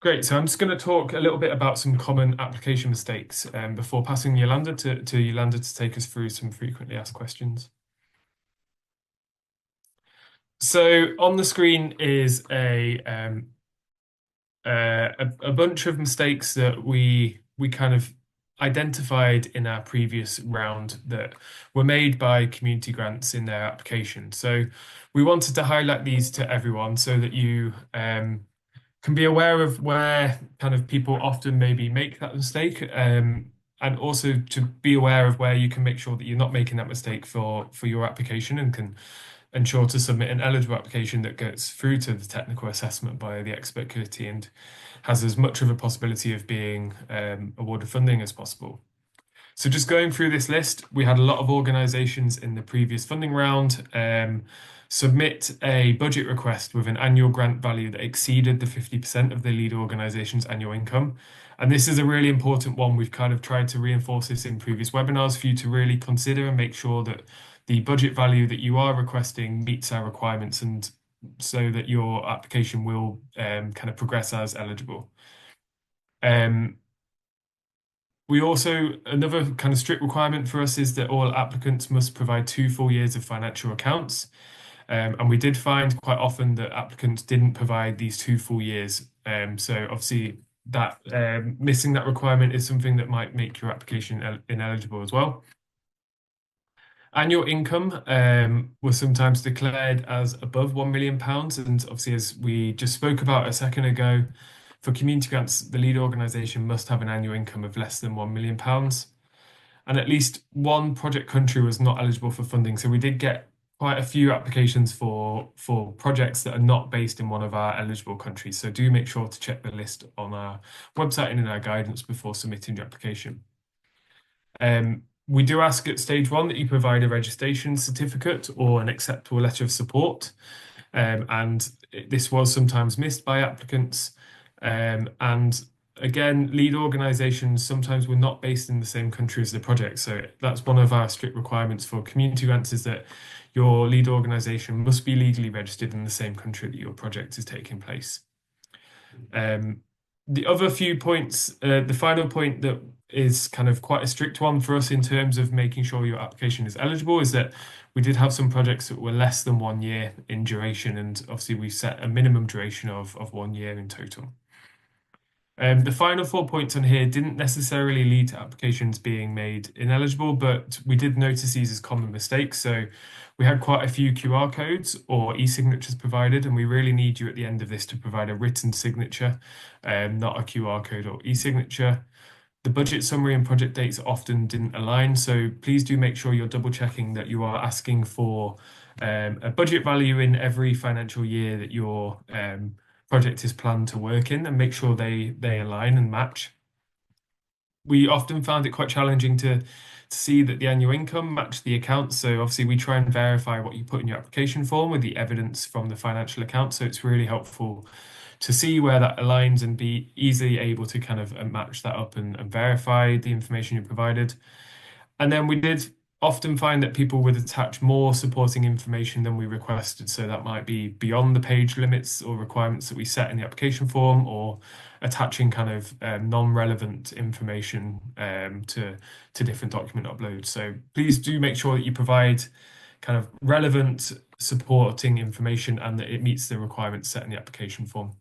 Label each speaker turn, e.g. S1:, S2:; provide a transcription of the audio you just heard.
S1: Great. So I'm just going to talk a little bit about some common application mistakes before passing Yolanda to Yolanda to take us through some frequently asked questions. So on the screen is a bunch of mistakes that we kind of identified in our previous round that were made by community grants in their application. So we wanted to highlight these to everyone so that you can be aware of where kind of people often maybe make that mistake, and also to be aware of where you can make sure that you're not making that mistake for your application and can ensure to submit an eligible application that gets through to the technical assessment by the expert committee and has as much of a possibility of being awarded funding as possible. So just going through this list, we had a lot of organisations in the previous funding round submit a budget request with an annual grant value that exceeded the 50% of the lead organisation's annual income. And this is a really important one. We've kind of tried to reinforce this in previous webinars for you to really consider and make sure that the budget value that you are requesting meets our requirements and so that your application will kind of progress as eligible. We also, another kind of strict requirement for us is that all applicants must provide 2 full years of financial accounts. And we did find quite often that applicants didn't provide these 2 full years. So obviously that missing that requirement is something that might make your application ineligible as well. Annual income was sometimes declared as above £1 million. And obviously, as we just spoke about a second ago, for community grants, the lead organisation must have an annual income of less than £1 million. And at least one project country was not eligible for funding. So we did get quite a few applications for projects that are not based in one of our eligible countries. So do make sure to check the list on our website and in our guidance before submitting your application. We do ask at stage 1 that you provide a registration certificate or an acceptable letter of support. And this was sometimes missed by applicants. And again, lead organisations sometimes were not based in the same country as the project. So that's one of our strict requirements for community grants is that your lead organisation must be legally registered in the same country that your project is taking place. The other few points, the final point that is kind of quite a strict one for us in terms of making sure your application is eligible is that we did have some projects that were less than 1 year in duration, and obviously we set a minimum duration of 1 year in total. The final 4 points on here didn't necessarily lead to applications being made ineligible, but we did notice these as common mistakes. So we had quite a few QR codes or e-signatures provided, and we really need you at the end of this to provide a written signature, not a QR code or e-signature. The budget summary and project dates often didn't align, so please do make sure you're double checking that you are asking for a budget value in every financial year that your project is planned to work in and make sure they align and match. We often found it quite challenging to see that the annual income matched the accounts. So obviously we try and verify what you put in your application form with the evidence from the financial account. So it's really helpful to see where that aligns and be easily able to kind of match that up and verify the information you provided. And then we did often find that people would attach more supporting information than we requested. So that might be beyond the page limits or requirements that we set in the application form, or attaching kind of non-relevant information to different document uploads. So please do make sure that you provide kind of relevant supporting information and that it meets the requirements set in the application form.